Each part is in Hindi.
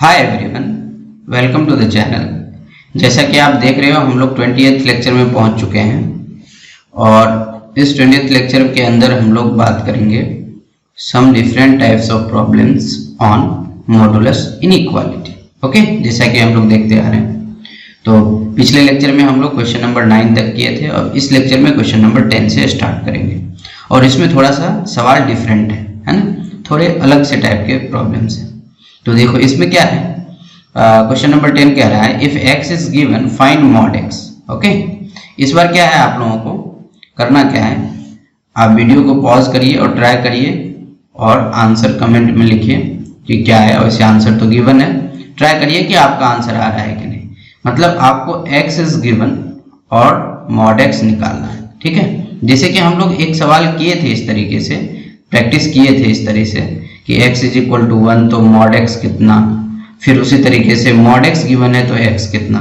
Hi everyone, welcome to the channel. जैसा कि आप देख रहे हो हम लोग 20th लेक्चर में पहुंच चुके हैं और इस 20th लेक्चर के अंदर हम लोग बात करेंगे some different types of problems on modulus inequality. Okay, जैसा कि हम लोग देखते आ रहे हैं। तो पिछले लेक्चर में हम लोग क्वेश्चन नंबर 9 तक किए थे और इस लेक्चर में क्वेश्चन नंबर 10 से स्टार्ट करेंगे और इसमें थोड़ा सा सवाल डिफरेंट है ना, थोड़े अलग से टाइप के प्रॉब्लम्स हैं। तो देखो इसमें क्या है, क्वेश्चन नंबर 10 कह रहा है if x is given find mod x। Okay, इस बार क्या है, आप लोगों को करना क्या है, आप वीडियो को पॉज करिए और ट्राई करिए और आंसर कमेंट में लिखिए कि क्या है। वैसे आंसर तो गिवन है, ट्राई करिए कि आपका आंसर आ रहा है कि नहीं। मतलब आपको x इज गिवन और मॉड x निकालना है, ठीक है। जैसे कि हम लोग एक सवाल किए थे, इस तरीके से प्रैक्टिस किए थे इस तरह से कि x इज इक्वल टू 1 तो मॉड x कितना, फिर उसी तरीके से मॉड x गिवन है तो x कितना।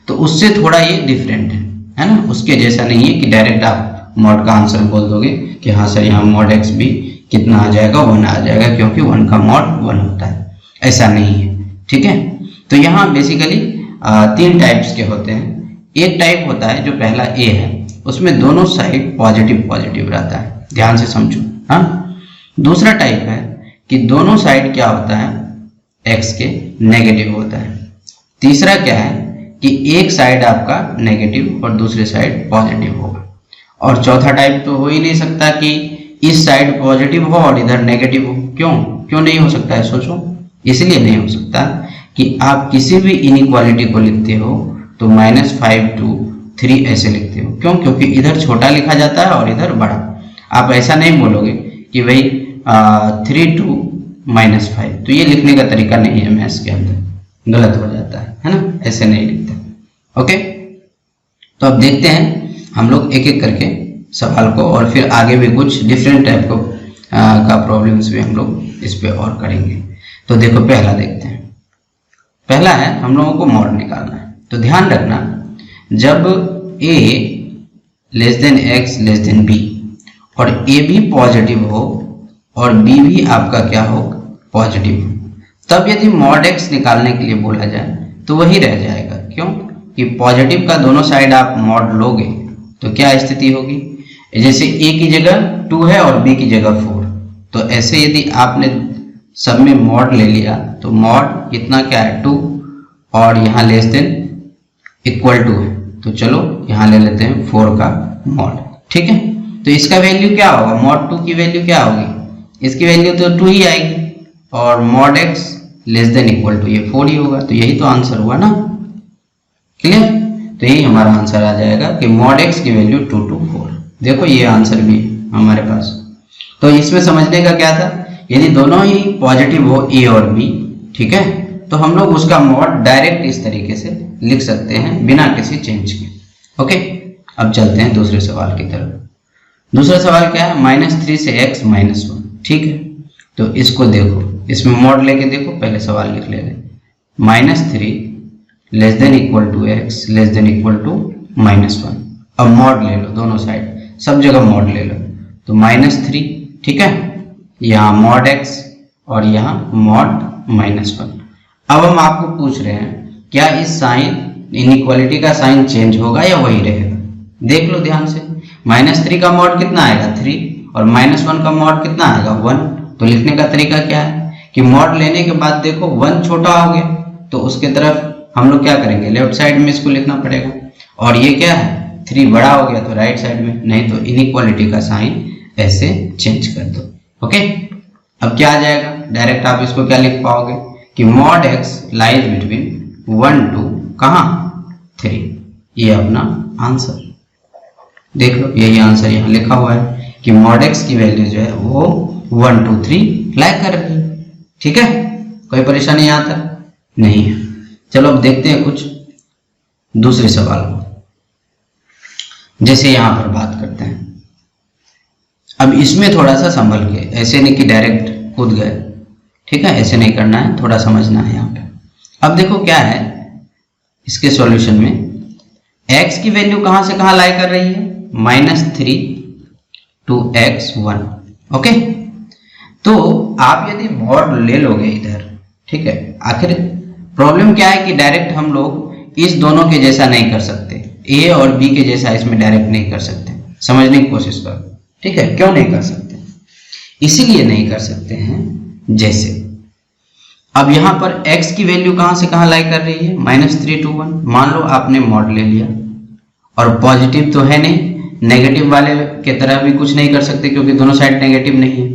तो उससे थोड़ा ये डिफरेंट है ना, उसके जैसा नहीं है कि डायरेक्ट आप मॉड का आंसर बोल दोगे कि हाँ सर यहाँ मॉड x भी कितना आ जाएगा, 1 आ जाएगा, क्योंकि 1 का मॉड 1 होता है, ऐसा नहीं है, ठीक है। तो यहाँ बेसिकली 3 टाइप्स के होते हैं। एक टाइप होता है जो पहला A है, उसमें दोनों साइड पॉजिटिव पॉजिटिव रहता है, ध्यान से समझो। हाँ, दूसरा टाइप है कि दोनों साइड क्या होता है, x के नेगेटिव होता है। तीसरा क्या है कि एक साइड आपका नेगेटिव और दूसरे साइड पॉजिटिव होगा। और चौथा टाइप तो हो ही नहीं सकता कि इस साइड पॉजिटिव हो और इधर नेगेटिव हो। क्यों नहीं हो सकता है, सोचो। इसलिए नहीं हो सकता कि आप किसी भी इनइक्वालिटी को लिखते हो तो -5 to 3 ऐसे लिखते हो। क्योंकि इधर छोटा लिखा जाता है और इधर बड़ा। आप ऐसा नहीं बोलोगे कि भाई 3 to -5, तो ये लिखने का तरीका नहीं है, मैथ्स के अंदर गलत हो जाता है ना, ऐसे नहीं लिखते। ओके, तो अब देखते हैं हम लोग एक एक करके सवाल को, और फिर आगे भी कुछ डिफरेंट टाइप का प्रॉब्लम्स भी हम लोग इस पे और करेंगे। तो देखो पहला देखते हैं। पहला है हम लोगों को मॉड निकालना है। तो ध्यान रखना, जब a less than x less then b और a भी पॉजिटिव हो और b भी आपका क्या हो, पॉजिटिव हो, तब यदि मॉड x निकालने के लिए बोला जाए तो वही रह जाएगा। क्यों कि पॉजिटिव का दोनों साइड आप मॉड लोगे तो क्या स्थिति होगी, जैसे a की जगह 2 है और b की जगह 4, तो ऐसे यदि आपने सब में मॉड ले लिया तो मॉड इतना क्या है 2 और यहाँ लेस देन इक्वल टू है, तो चलो यहाँ ले लेते हैं 4 का मॉड, ठीक है। तो इसका वैल्यू क्या होगा, मॉड 2 की वैल्यू क्या होगी, इसकी वैल्यू तो 2 ही आएगी और mod x less than equal to ये 4 ही होगा। तो यही तो आंसर हुआ ना, क्लियर। तो यही हमारा आंसर आ जाएगा कि मॉड x की वैल्यू 2 to 4। देखो ये आंसर भी है हमारे पास। तो इसमें समझने का क्या था, यदि दोनों ही पॉजिटिव हो a और b, ठीक है, तो हम लोग उसका मॉड डायरेक्ट इस तरीके से लिख सकते हैं बिना किसी चेंज के। ओके, अब चलते हैं दूसरे सवाल की तरफ। दूसरा सवाल क्या है, -3 से x -1, ठीक है। तो इसको देखो, इसमें मॉड लेके देखो, पहले सवाल लिख ले रहे -3 less than equal to x less than equal to -1। अब मॉड ले लो, दोनों साइड सब जगह मॉड ले लो, तो -3, ठीक है, यहाँ मॉड x और यहाँ मॉड -1। अब हम आपको पूछ रहे हैं क्या इस साइन इनइक्वालिटी का साइन चेंज होगा या वही रहेगा। देख लो ध्यान से, -3 का मॉड कितना आएगा 3 और -1 का मॉड कितना आएगा 1। तो लिखने का तरीका क्या है कि मॉड लेने के बाद देखो 1 छोटा हो गया तो उसके तरफ हम लोग क्या करेंगे, लेफ्ट साइड में इसको लिखना पड़ेगा। और ये क्या है 3 बड़ा हो गया तो राइट साइड में, नहीं तो इनइक्वालिटी का साइन ऐसे चेंज कर दो। ओके, अब क्या आ जाएगा, डायरेक्ट आप इसको क्या लिख पाओगे कि mod x lies between 1 to कहाँ 3। ये अपना आंसर देख लो, यही आंसर यहाँ लिखा हुआ है कि मॉड x की वैल्यू जो है वो 1 to 3 लाइक कर रही है, ठीक है। कोई परेशानी यहाँ तक नहीं है। चलो अब देखते हैं कुछ दूसरे सवाल को, जैसे यहाँ पर बात करते हैं। अब इसमें थोड़ा सा संभल के, ऐसे नहीं कि डायरेक्ट कूद गए, ठीक है, ऐसे नहीं करना है, थोड़ा समझना है यहाँ पे। अब देखो क्या है इसके सॉल्यूशन में, x की वैल्यू कहाँ से कहाँ लाई कर रही है, -3 to x1। ओके, तो आप यदि मॉड ले लोगे इधर, ठीक है, आखिर प्रॉब्लम क्या है कि डायरेक्ट हम लोग इस दोनों के जैसा नहीं कर सकते, ए और बी के जैसा इसमें डायरेक्ट नहीं कर सकते। समझने की कोशिश करो, ठीक है? क्यों नहीं कर सकते? इसीलिए नहीं कर सकते हैं, जैसे अब यहां पर x की वैल्यू कहां से कहां लाई कर रही है, -3 to 1। मान लो आपने मॉड ले लिया और पॉजिटिव तो है नहीं, नेगेटिव वाले के तरह भी कुछ नहीं कर सकते क्योंकि दोनों साइड नेगेटिव नहीं है।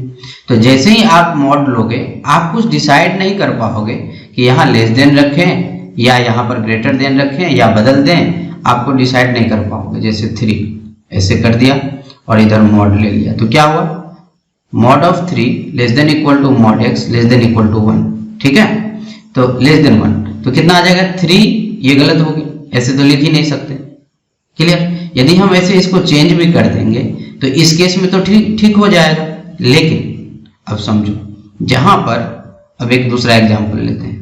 तो जैसे ही आप मॉड लोगे आप कुछ डिसाइड नहीं कर पाओगे कि यहाँ लेस देन रखें या यहाँ पर ग्रेटर देन रखें या बदल दें, आपको डिसाइड नहीं कर पाओगे। जैसे 3 ऐसे कर दिया और इधर मॉड ले लिया तो क्या हुआ, mod of 3 less than equal to mod x less than equal to 1, ठीक है? तो लेस देन 1 तो कितना आ जाएगा 3, ये गलत होगी, ऐसे तो लिख ही नहीं सकते। क्लियर? यदि हम ऐसे इसको चेंज भी कर देंगे तो इस केस में तो ठीक हो जाएगा। लेकिन अब समझो, जहां पर अब एक दूसरा एग्जांपल लेते हैं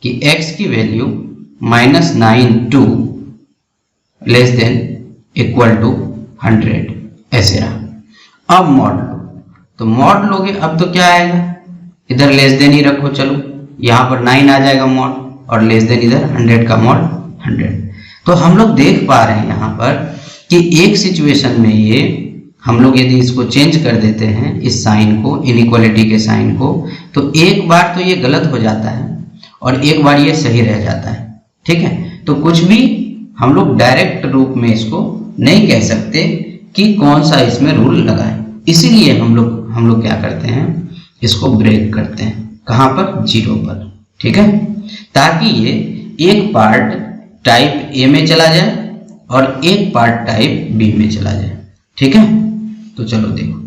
कि x की value -9 to less than equal to 100 ऐसे रहा। अब मॉड लो, तो मॉड लोगे अब तो क्या आएगा, इधर लेस देन ही रखो, चलो यहाँ पर 9 आ जाएगा मॉड और लेस देन इधर 100 का मॉड 100। तो हम लोग देख पा रहे हैं यहाँ पर कि एक सिचुएशन में ये हम लोग यदि इसको चेंज कर देते हैं इस साइन को, इनइक्वालिटी के साइन को, तो एक बार तो ये गलत हो जाता है और एक बार ये सही रह जाता है, ठीक है? तो कुछ भी हम लोग डायरेक्ट रूप में इसको नहीं कह सकते कि कौन सा इसमें रूल लगाए। इसीलिए हम लोग क्या करते हैं, इसको ब्रेक करते हैं। कहाँ पर? 0 पर, ठीक है? ताकि ये एक पार्ट टाइप ए में चला जाए और एक पार्ट टाइप बी में चला जाए, ठीक है? तो चलो देखो,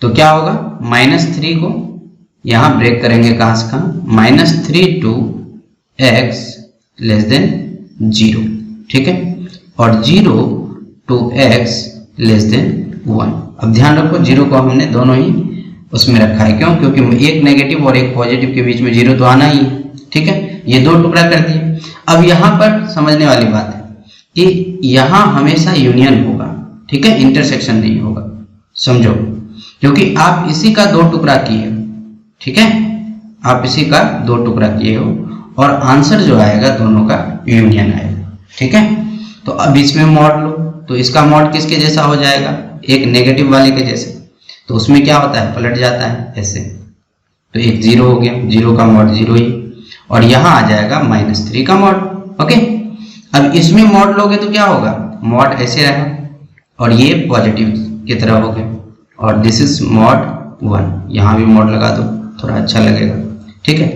तो क्या होगा, -3 को यहां ब्रेक करेंगे कहां से कहां, -3 to x लेस देन 0, ठीक है? और 0 to x लेस देन 1। अब ध्यान रखो 0 को हमने दोनों ही उसमें रखा है, क्यों? क्योंकि एक नेगेटिव और एक पॉजिटिव के बीच में 0 तो आना ही है, ठीक है? ये 2 टुकड़ा कर दिए। अब यहां पर समझने वाली बात है कि यहां हमेशा यूनियन होगा, ठीक है? इंटरसेक्शन नहीं होगा, समझो, क्योंकि आप इसी का 2 टुकड़ा किए हो, ठीक है? आप इसी का 2 टुकड़ा किए हो और आंसर जो आएगा दोनों का यूनियन आएगा, ठीक है? तो अब इसमें मॉड लो, तो इसका मॉड किसके जैसा हो जाएगा, एक नेगेटिव वाले के जैसे। तो उसमें क्या होता है, पलट जाता है ऐसे, तो एक 0 हो गया, 0 का मॉड 0 ही, और यहां आ जाएगा -3 का मॉड। ओके, अब इसमें मॉड लोगे तो क्या होगा, मॉड ऐसे रहा और ये पॉजिटिव की तरह हो गया, और दिस इज मॉड 1, यहां भी मॉड लगा दो, थोड़ा अच्छा लगेगा, ठीक है?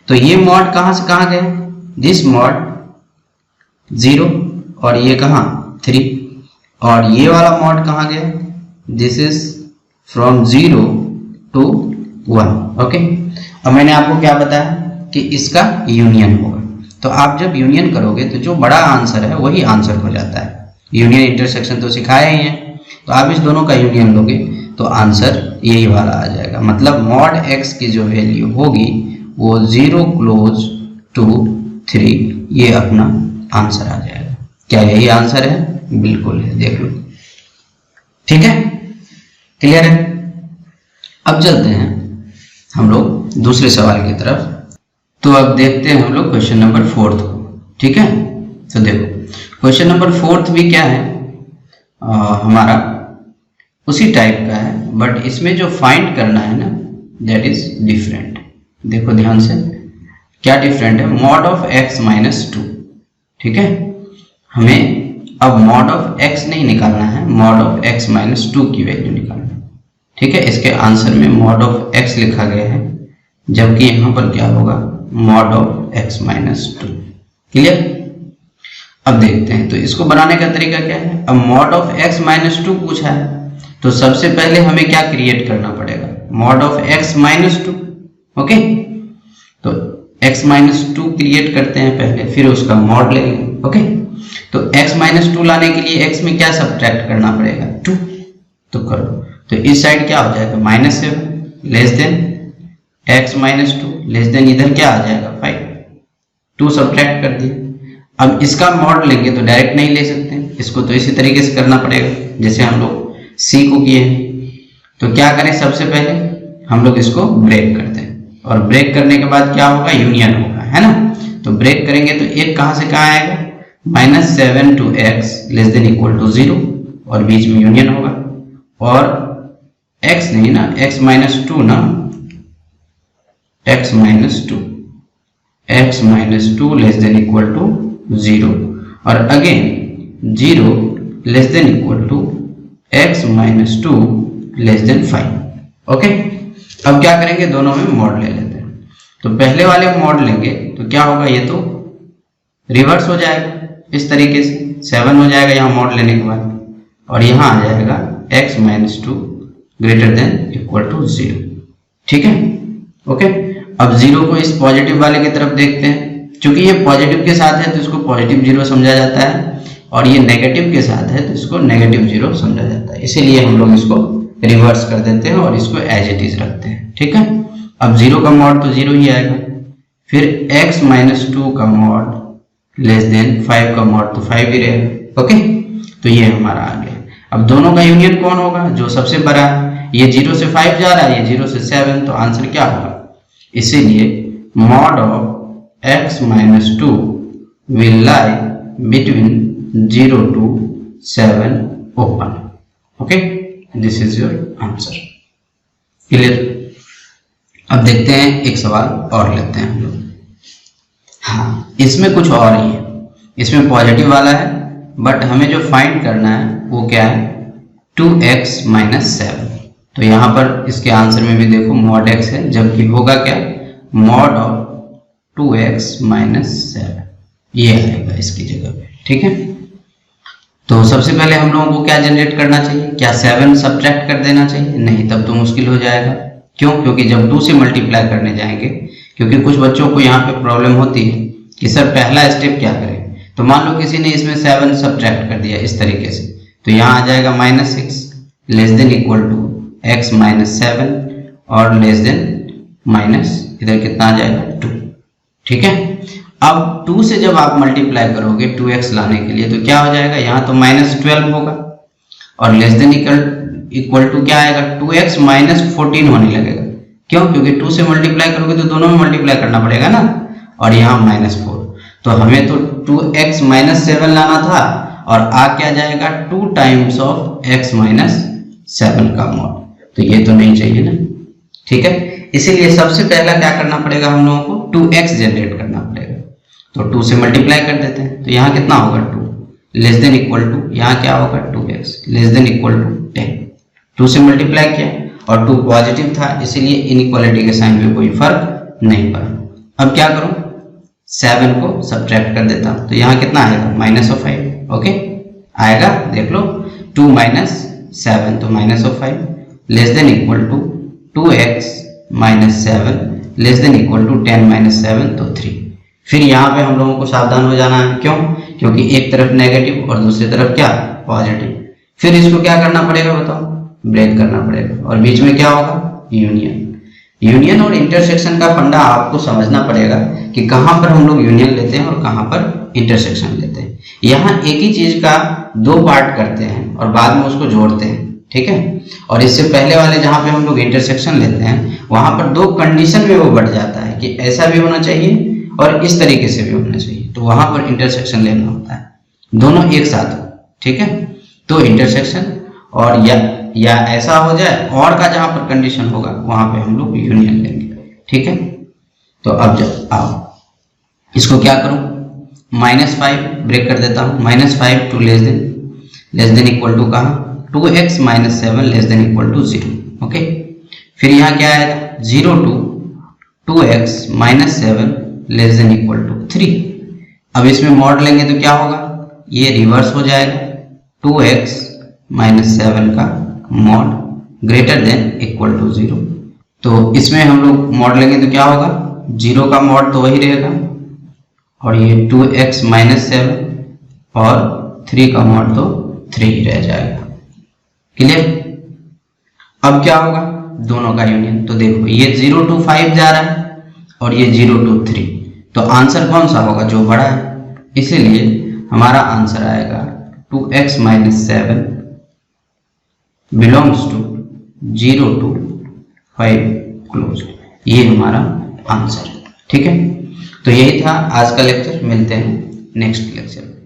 तो ये मॉड कहां से कहां गए, दिस मॉड 0 और ये कहां 3, और ये वाला मॉड कहां गया, this is from 0 to 1। Okay, अब मैंने आपको क्या बताया कि इसका यूनियन होगा। तो आप जब यूनियन करोगे तो जो बड़ा आंसर है वही आंसर हो जाता है। यूनियन इंटरसेक्शन तो सिखाया ही है, तो आप इस दोनों का यूनियन लोगे तो आंसर यही वाला आ जाएगा। मतलब मॉड x की जो वैल्यू होगी वो 0 क्लोज टू 3, ये अपना आंसर आ जाएगा। क्या यही आंसर है? बिल्कुल है, देख लो, ठीक है? क्लियर है? अब चलते हैं हम लोग दूसरे सवाल की तरफ। तो अब देखते हैं हम लोग क्वेश्चन नंबर 4 को, ठीक है? तो देखो क्वेश्चन नंबर 4 भी क्या है, हमारा उसी टाइप का है, बट इसमें जो फाइंड करना है ना दैट इज डिफरेंट। देखो ध्यान से, क्या डिफरेंट है, मॉड ऑफ x -2, ठीक है? हमें अब मॉड ऑफ x नहीं निकालना है, मॉड ऑफ x -2 की वैल्यू निकालना है, ठीक है? इसके आंसर में मॉड ऑफ x लिखा गया है, जबकि यहां पर क्या होगा, मॉड ऑफ x -2। क्लियर? अब देखते हैं तो इसको बनाने का तरीका क्या है। अब मॉड ऑफ x -2 पूछा है तो सबसे पहले हमें क्या क्रिएट करना पड़ेगा, मॉड ऑफ x -2। ओके, तो x -2 क्रिएट करते हैं पहले, फिर उसका मॉड लेंगे। ओके, तो x -2 लाने के लिए x में क्या सब्ट्रैक्ट करना पड़ेगा, 2। तो करो, तो इस साइड क्या हो जाएगा, -7 less then x -2 less then इधर क्या आ जाएगा 5, 2 सब्ट्रैक्ट कर दिए। अब इसका मॉड लेंगे तो डायरेक्ट नहीं ले सकते, इसको तो इसी तरीके से करना पड़ेगा जैसे हम लोग c को किए हैं। तो क्या करें, सबसे पहले हम लोग इसको ब्रेक करते हैं, और ब्रेक करने के बाद क्या होगा, यूनियन होगा, है ना? तो ब्रेक करेंगे तो एक कहां से कहां आएगा, -7 to x less than equal to 0 और बीच में यूनियन होगा, और x नहीं ना, x -2 ना, x -2 less than equal to 0 और again 0 less than equal to x -2 less than 5। Okay, अब क्या करेंगे, दोनों में मॉड ले लेते हैं। तो पहले वाले मॉड लेंगे तो क्या होगा, ये तो रिवर्स हो जाएगा इस तरीके से, 7 हो जाएगा यहाँ मॉड लेने के बाद, और यहाँ आ जाएगा x -2 greater than equal to 0। ठीक है, ओके। अब 0 को इस पॉजिटिव वाले की तरफ देखते हैं, क्योंकि ये पॉजिटिव के साथ है तो इसको पॉजिटिव 0 समझा जाता है, और ये नेगेटिव के साथ है तो इसको नेगेटिव 0 समझा जाता है, इसीलिए हम लोग इसको रिवर्स कर देते हैं और इसको एज इट इज रखते हैं। ठीक है, अब 0 का मॉड तो 0 ही आएगा, फिर x -2 का मॉड लेस देन 5 का मॉड तो 5 ही रहेगा। ओके, तो ये हमारा आ गया। अब दोनों का यूनियन कौन होगा, जो सबसे बड़ा है, ये 0 से 5 जा रहा है, ये 0 से 7, तो आंसर क्या होगा, इसीलिए mod of x -2 will lie between 0 to 7 open। okay, this is your answer। Clear. अब देखते हैं एक सवाल और लेते हैं हम लोग। हाँ, इसमें कुछ और ही है, इसमें पॉजिटिव वाला है, बट हमें जो फाइंड करना है वो क्या है, 2x -7। तो यहाँ पर इसके आंसर में भी देखो मॉड x है, जबकि होगा क्या, मॉड ऑफ 2x -7, ये आएगा इसकी जगह पे। ठीक है, तो सबसे पहले हम लोगों को क्या जनरेट करना चाहिए, क्या 7 सब्ट्रैक्ट कर देना चाहिए, नहीं, तब तो मुश्किल हो जाएगा। क्यों, क्योंकि जब 2 से मल्टीप्लाई करने जाएंगे, क्योंकि कुछ बच्चों को यहाँ पे प्रॉब्लम होती है कि सर पहला स्टेप क्या करें, तो मान लो किसी ने इसमें 7 सब्ट्रैक्ट कर दिया इस तरीके से, तो यहाँ आ जाएगा -6 less than equal to x -7 और लेस देन माइनस इधर कितना आ जाएगा 2। ठीक है, अब 2 से जब आप मल्टीप्लाई करोगे 2x लाने के लिए तो क्या हो जाएगा, यहाँ तो -12 होगा और लेस देन इक्वल टू क्या आएगा, 2x -14 होने लगेगा। क्यों, क्योंकि 2 से मल्टीप्लाई करोगे तो दोनों में मल्टीप्लाई करना पड़ेगा ना, और यहाँ -4, तो हमें तो 2x -7 लाना था और आ क्या जाएगा 2 टाइम्स ऑफ x -7 का मॉड, तो ये तो नहीं चाहिए ना। ठीक है, इसीलिए सबसे पहला क्या करना पड़ेगा, हम लोगों को 2x जनरेट करना पड़ेगा। तो 2 से मल्टीप्लाई कर देते हैं, तो यहाँ कितना होगा 2 लेस देन इक्वल टू, यहाँ क्या होगा 2x less than equal to 10। 2 से मल्टीप्लाई किया और 2 पॉजिटिव था, इसीलिए इनइक्वालिटी के साइन में कोई फर्क नहीं पड़ा। अब क्या करूं, 7 को सब्ट्रैक्ट कर देता हूं, तो यहाँ कितना आएगा -5। ओके, आएगा देख लो, 2 - 7 तो -5 less than equal to 2x -7 less than equal to 10 - 7 तो 3। फिर यहाँ पे हम लोगों को सावधान हो जाना है, क्यों, क्योंकि एक तरफ नेगेटिव और दूसरी तरफ क्या, पॉजिटिव। फिर इसको क्या करना पड़ेगा बताओ, ब्रेक करना पड़ेगा, और बीच में क्या होगा, यूनियन और इंटरसेक्शन का फंडा आपको समझना पड़ेगा कि कहाँ पर हम लोग यूनियन लेते हैं और कहाँ पर इंटरसेक्शन लेते हैं। यहाँ एक ही चीज का 2 पार्ट करते हैं और बाद में उसको जोड़ते हैं। ठीक है, और इससे पहले वाले जहाँ पे हम लोग इंटरसेक्शन लेते हैं वहां पर 2 कंडीशन में वो बढ़ जाता है कि ऐसा भी होना चाहिए और इस तरीके से भी होना चाहिए, तो वहां पर इंटरसेक्शन लेना होता है, दोनों एक साथ हो। ठीक है, तो इंटरसेक्शन और या ऐसा हो जाए और का जहां पर कंडीशन होगा वहां पे हम लोग यूनियन लेंगे। ठीक है, तो अब जब आओ इसको क्या करूं, -5 ब्रेक कर देता हूं, -5 to less than equal to कहां, 2x -7 less than equal to 0। Okay, फिर यहाँ क्या आएगा, 0 to 2x -7 less than equal to 3। अब इसमें मॉड लेंगे तो क्या होगा, ये रिवर्स हो जाएगा, 2x -7 का mod greater than equal to 0। तो इसमें हम लोग मॉड लेंगे तो क्या होगा, 0 का मॉड तो वही रहेगा और ये 2x -7 और 3 का मॉड तो 3 ही रह जाएगा। क्लियर, अब क्या होगा, दोनों का यूनियन। तो देखो ये 0 to 5 जा रहा है और ये 0 to 3, तो आंसर कौन सा होगा, जो बड़ा है, इसीलिए हमारा आंसर आएगा 2x -7 belongs to 0 to 5 close, ये हमारा आंसर है। ठीक है, तो यही था आज का लेक्चर, मिलते हैं नेक्स्ट लेक्चर।